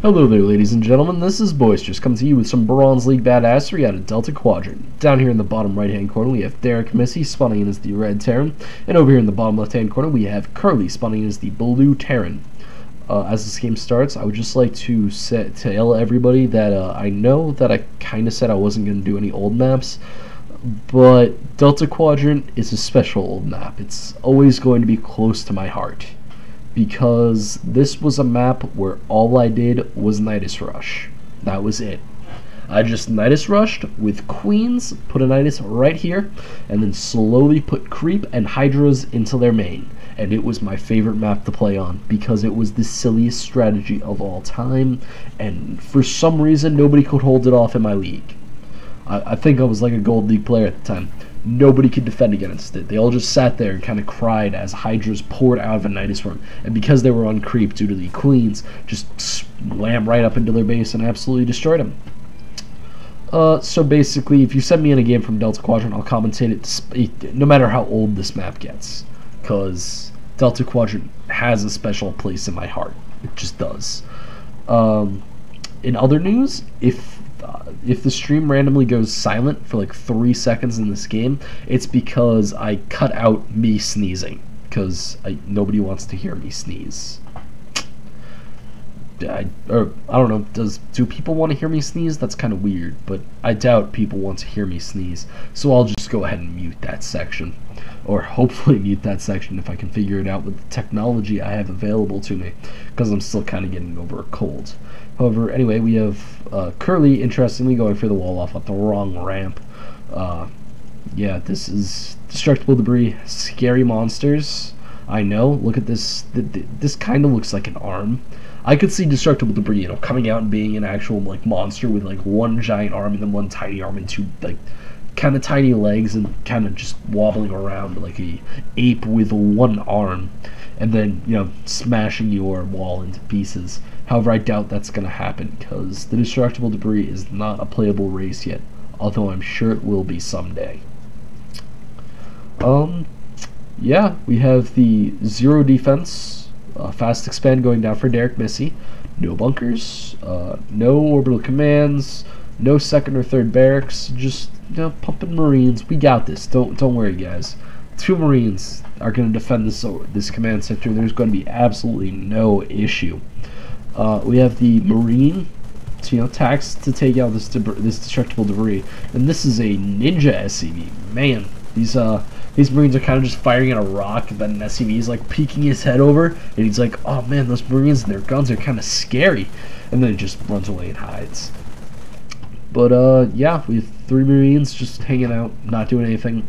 Hello there, ladies and gentlemen, this is Boisterous, coming to you with some Bronze League Badassery out of Delta Quadrant. Down here in the bottom right-hand corner, we have Derekmissy spawning in as the Red Terran, and over here in the bottom left-hand corner, we have Kerli spawning in as the Blue Terran. As this game starts, I would just like to tell everybody that I know that I kind of said I wasn't going to do any old maps, but Delta Quadrant is a special old map. It's always going to be close to my heart, because this was a map where all I did was Nidus Rush. That was it. I just Nidus Rushed with Queens, put a Nidus right here, and then slowly put Creep and Hydras into their main. And it was my favorite map to play on, because it was the silliest strategy of all time, and for some reason nobody could hold it off in my league. I think I was like a Gold League player at the time. Nobody could defend against it. They all just sat there and kind of cried as Hydras poured out of a Nidus run. And because they were on creep due to the Queens, just slammed right up into their base and absolutely destroyed them. So basically, if you send me in a game from Delta Quadrant, I'll commentate it no matter how old this map gets. Because Delta Quadrant has a special place in my heart. It just does. In other news, if the stream randomly goes silent for like 3 seconds in this game, it's because I cut out me sneezing, because nobody wants to hear me sneeze. I don't know, do people want to hear me sneeze? That's kind of weird, but I doubt people want to hear me sneeze, so I'll just go ahead and mute that section, or hopefully mute that section if I can figure it out with the technology I have available to me, because I'm still kind of getting over a cold. However, anyway, we have Kerli, interestingly, going for the wall off at the wrong ramp. Yeah, this is destructible debris, scary monsters. I know, look at this. This kind of looks like an arm. I could see destructible debris, coming out and being an actual like monster with like one giant arm and then one tiny arm and two like kind of tiny legs and kind of just wobbling around like a ape with one arm, and then smashing your wall into pieces. However, I doubt that's going to happen, because the destructible debris is not a playable race yet, although I'm sure it will be someday. Yeah, we have the zero defense, fast expand going down for Derekmissy, no bunkers, no orbital commands, no second or third barracks, just pumping Marines. We got this. Don't worry, guys. 2 Marines are going to defend this command sector. There's going to be absolutely no issue. We have the Marine, tax to take out this destructible debris, and this is a ninja SCV. Man, these Marines are kind of just firing at a rock, and then an SCV is like peeking his head over, and he's like, "Oh man, those Marines and their guns are kind of scary," and then it just runs away and hides. But yeah, we have 3 Marines just hanging out, not doing anything.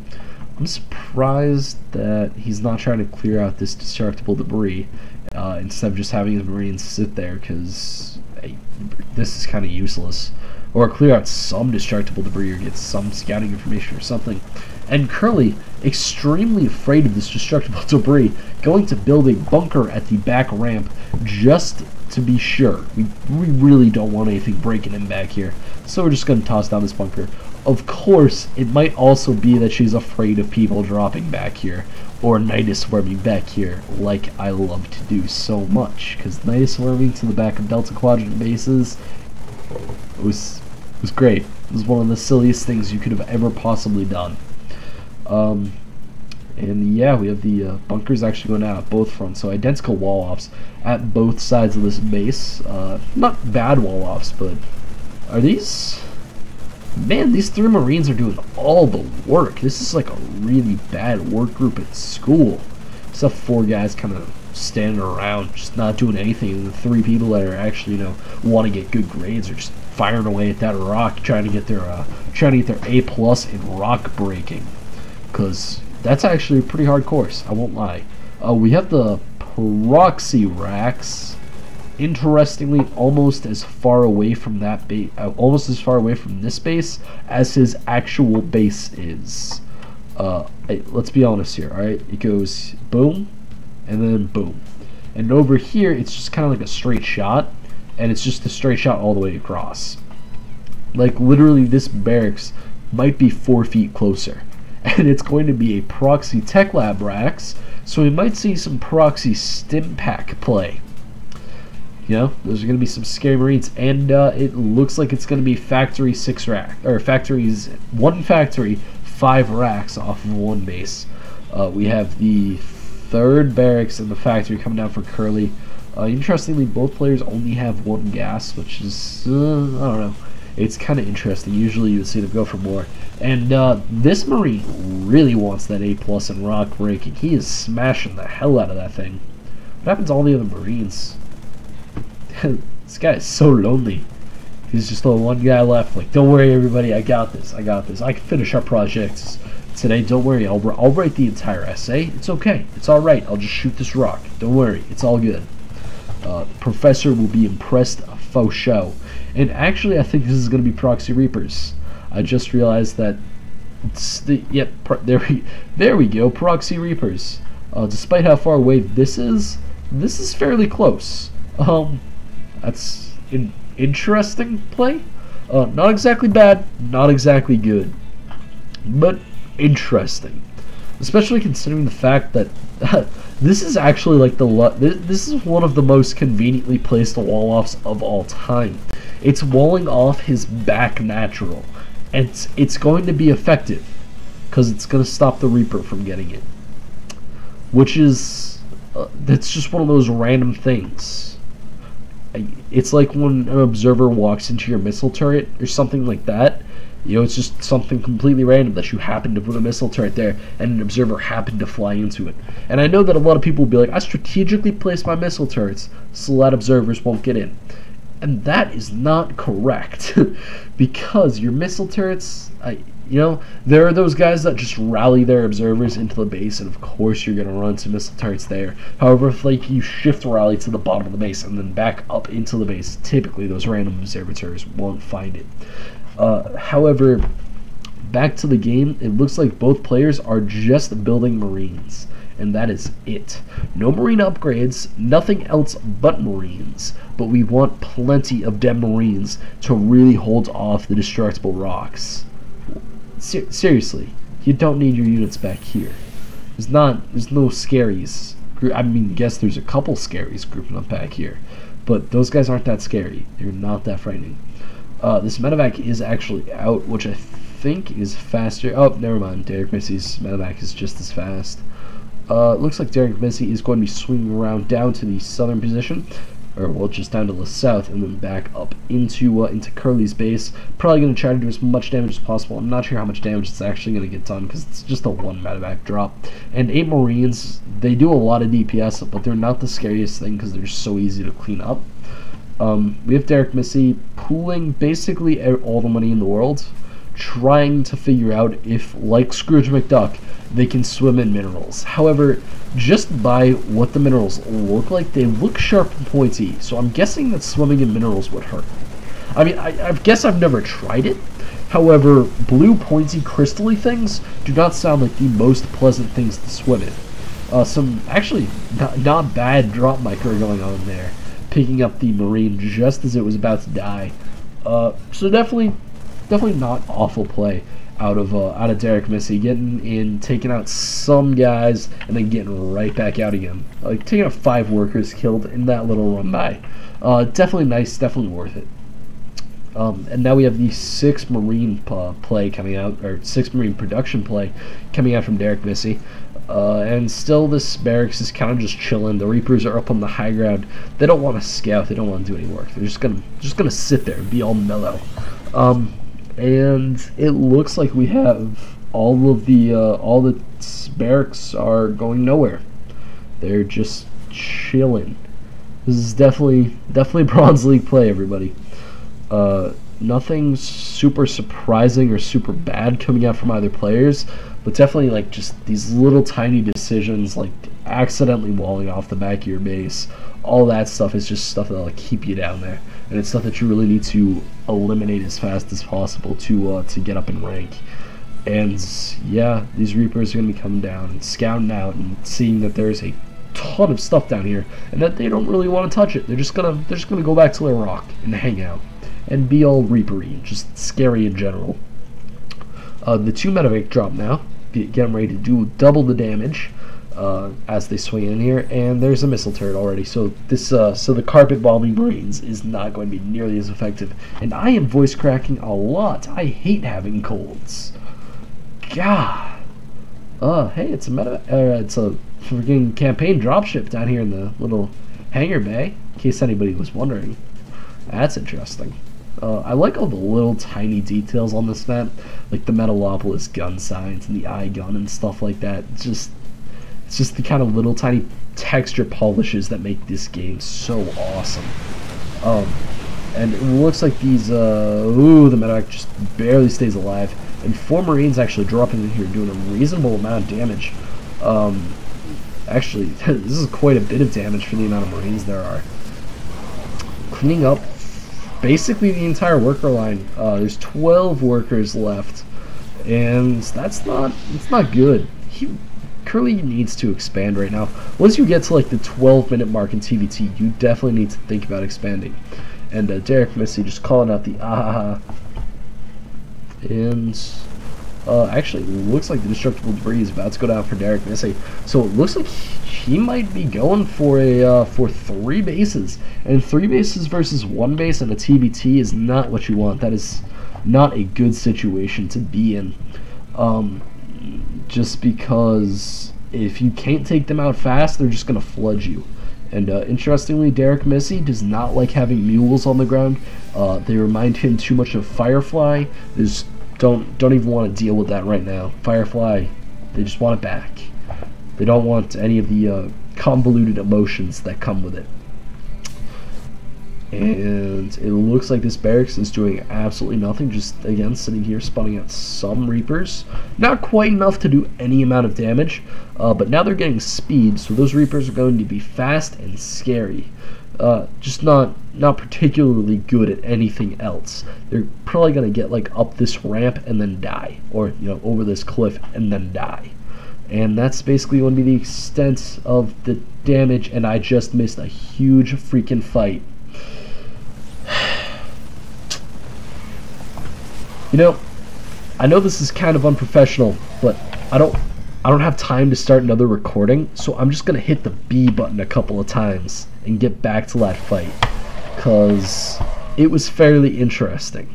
I'm surprised that he's not trying to clear out this destructible debris instead of just having his Marines sit there, because this is kind of useless. Or clear out some destructible debris or get some scouting information or something. And Kerli, extremely afraid of this destructible debris, going to build a bunker at the back ramp just to be sure. We really don't want anything breaking in back here, so we're just going to toss down this bunker. Of course, it might also be that she's afraid of people dropping back here, or Nidus swarming back here, like I love to do so much, because Nidus swarming to the back of Delta Quadrant bases, it was great. It was one of the silliest things you could have ever possibly done. And yeah, we have the bunkers actually going out at both fronts, so identical wall ops at both sides of this base. Not bad wall ops, but are these... Man, these 3 Marines are doing all the work. This is like a really bad work group at school. Just have 4 guys kind of standing around, just not doing anything, and the 3 people that are actually, want to get good grades are just firing away at that rock, trying to get their A+ in rock breaking, because that's actually a pretty hard course, I won't lie. We have the proxy racks. Interestingly, almost as far away from that base, almost as far away from this base as his actual base is. Let's be honest here, alright? It goes boom, and then boom. And over here, it's just kind of like a straight shot, and it's just a straight shot all the way across. Like, literally, this barracks might be 4 feet closer. And it's going to be a proxy tech lab racks, so we might see some proxy stim pack play. You know, those are going to be some scary Marines, and it looks like it's going to be factory 6 rack, or factories, 1 factory, 5 racks off of 1 base. We have the 3rd barracks in the factory coming down for Kerli. Interestingly, both players only have 1 gas, which is, I don't know, it's kind of interesting. Usually you would see them go for more. And this Marine really wants that A+ in rock breaking. He is smashing the hell out of that thing. What happens to all the other Marines? This guy is so lonely. He's just the one guy left. Like, don't worry, everybody. I got this. I got this. I can finish our projects today. Don't worry. I'll write the entire essay. It's okay. It's all right. I'll just shoot this rock. Don't worry. It's all good. The professor will be impressed. Faux show. And actually, I think this is going to be Proxy Reapers. I just realized that. There we go. Proxy Reapers. Despite how far away this is fairly close. That's an interesting play. Not exactly bad, not exactly good, but interesting. Especially considering the fact that this is actually like this is one of the most conveniently placed wall-offs of all time. It's walling off his back natural, and it's going to be effective because it's going to stop the Reaper from getting it, which is that's just one of those random things. It's like when an observer walks into your missile turret or something like that. You know, it's just something completely random that you happen to put a missile turret there and an observer happened to fly into it. And I know that a lot of people will be like, I strategically placed my missile turrets so that observers won't get in. And that is not correct. Because your missile turrets, you know, there are those guys that just rally their observers into the base, and of course you're going to run some missile turrets there. However, if like you shift rally to the bottom of the base and then back up into the base, typically those random observers won't find it. However, back to the game, it looks like both players are just building Marines, and that is it. No Marine upgrades, nothing else but Marines, but we want plenty of dead Marines to really hold off the destructible rocks. Seriously, you don't need your units back here. There's no scaries. I mean, guess there's a couple scaries grouping up back here, but those guys aren't that scary. They're not that frightening. This medevac is actually out, which I think is faster. Oh, never mind. Derekmissy's medevac is just as fast. Looks like Derekmissy is going to be swinging around down to the southern position, or well, just down to the south, and then back up into Kerli's base. Probably going to try to do as much damage as possible. I'm not sure how much damage it's actually going to get done because it's just a 1 medevac drop. And 8 Marines, they do a lot of DPS, but they're not the scariest thing because they're so easy to clean up. We have Derekmissy pooling basically all the money in the world, trying to figure out if, like Scrooge McDuck, they can swim in minerals. However, just by what the minerals look like, they look sharp and pointy, so I'm guessing that swimming in minerals would hurt. I mean, I guess I've never tried it. However, blue pointy crystally things do not sound like the most pleasant things to swim in. Some actually not bad drop micro going on there, picking up the Marine just as it was about to die. So definitely not awful play out of Derekmissy, getting in, taking out some guys, and then getting right back out again. Like taking out 5 workers killed in that little run by. Definitely nice, definitely worth it. And now we have the 6 Marine play coming out, or 6 Marine production play coming out from Derekmissy. And still this barracks is kind of just chilling. The Reapers are up on the high ground. They don't want to scout, they don't want to do any work. They're just gonna sit there and be all mellow. And it looks like we have all the barracks are going nowhere. They're just chilling. This is definitely Bronze League play, everybody. Nothing super surprising or super bad coming out from either players, but definitely like just these little tiny decisions, like accidentally walling off the back of your base. All that stuff is just stuff that'll keep you down there, and it's stuff that you really need to eliminate as fast as possible to get up in rank. And yeah, these Reapers are gonna be coming down and scouting out and seeing that there's a ton of stuff down here, and that they don't really want to touch it. They're just gonna go back to their rock and hang out and be all Reapery, just scary in general. The 2 medevac drop now. Get them ready to do double the damage. as they swing in here, and there's a missile turret already. So this, so the carpet bombing Marines is not going to be nearly as effective. And I am voice cracking a lot. I hate having colds. God. Hey, it's a freaking campaign dropship down here in the little hangar bay. In case anybody was wondering, that's interesting. I like all the little tiny details on this map, like the Metalopolis gun signs and the eye gun and stuff like that. It's just the kind of little tiny texture polishes that make this game so awesome. And it looks like these, ooh, the medevac just barely stays alive. And 4 Marines actually dropping in here doing a reasonable amount of damage. Actually, this is quite a bit of damage for the amount of Marines there are. Cleaning up basically the entire worker line. There's 12 workers left, and it's not good. Kerli needs to expand right now. Once you get to like the 12-minute mark in TVT, you definitely need to think about expanding. And Derekmissy just calling out the ah. And actually, it looks like the destructible debris is about to go down for Derekmissy. So it looks like he might be going for a for 3 bases, and 3 bases versus 1 base and a TVT is not what you want. That is not a good situation to be in. Just because if you can't take them out fast, they're just gonna flood you. And interestingly, Derekmissy does not like having mules on the ground. They remind him too much of Firefly. Don't even want to deal with that right now. Firefly, they just want it back. They don't want any of the convoluted emotions that come with it. And it looks like this barracks is doing absolutely nothing, just again sitting here spawning out some Reapers. Not quite enough to do any amount of damage, but now they're getting speed, so those Reapers are going to be fast and scary. Just not particularly good at anything else. They're probably going to get like up this ramp and then die, or you know, over this cliff and then die. And that's basically going to be the extent of the damage, and I just missed a huge freaking fight. You know, I know this is kind of unprofessional, but I don't have time to start another recording, so I'm just gonna hit the B button a couple of times and get back to that fight, cause it was fairly interesting.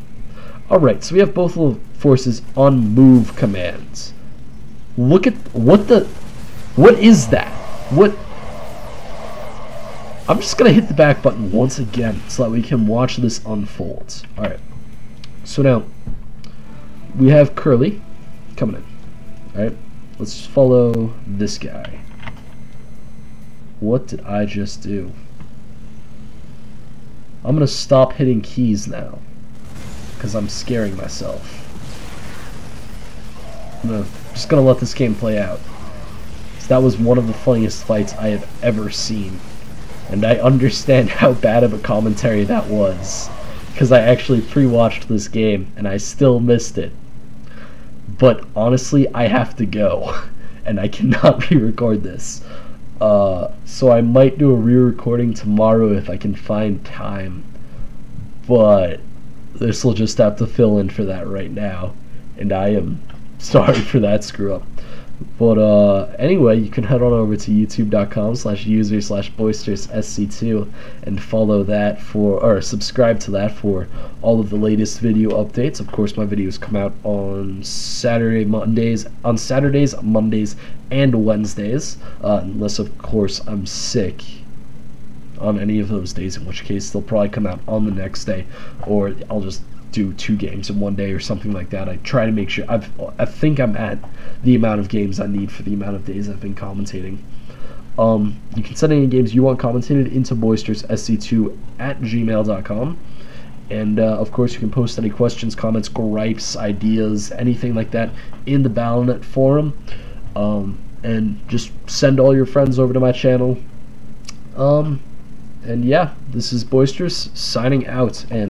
Alright, so we have both of the forces on move commands. Look at what is that? I'm just gonna hit the back button once again so that we can watch this unfold. Alright, so now we have Kerli coming in. Alright, let's follow this guy. What did I just do? I'm gonna stop hitting keys now because I'm scaring myself. I'm just gonna let this game play out. So that was one of the funniest fights I have ever seen. And I understand how bad of a commentary that was, because I actually pre-watched this game and I still missed it. But honestly, I have to go, and I cannot re-record this. So I might do a re-recording tomorrow if I can find time. But this will just have to fill in for that right now, and I am sorry for that screw up. But anyway, you can head on over to youtube.com/user/boisteroussc2 and follow that or subscribe to that for all of the latest video updates. Of course, my videos come out on Saturdays, Mondays, and Wednesdays, unless of course I'm sick on any of those days, in which case they'll probably come out on the next day, or I'll just do 2 games in one day or something like that. I try to make sure I think I'm at the amount of games I need for the amount of days I've been commentating. You can send any games you want commentated into boisteroussc2@gmail.com, and of course you can post any questions, comments, gripes, ideas, anything like that in the Battle.net forum, and just send all your friends over to my channel. And yeah, this is Boisterous signing out, and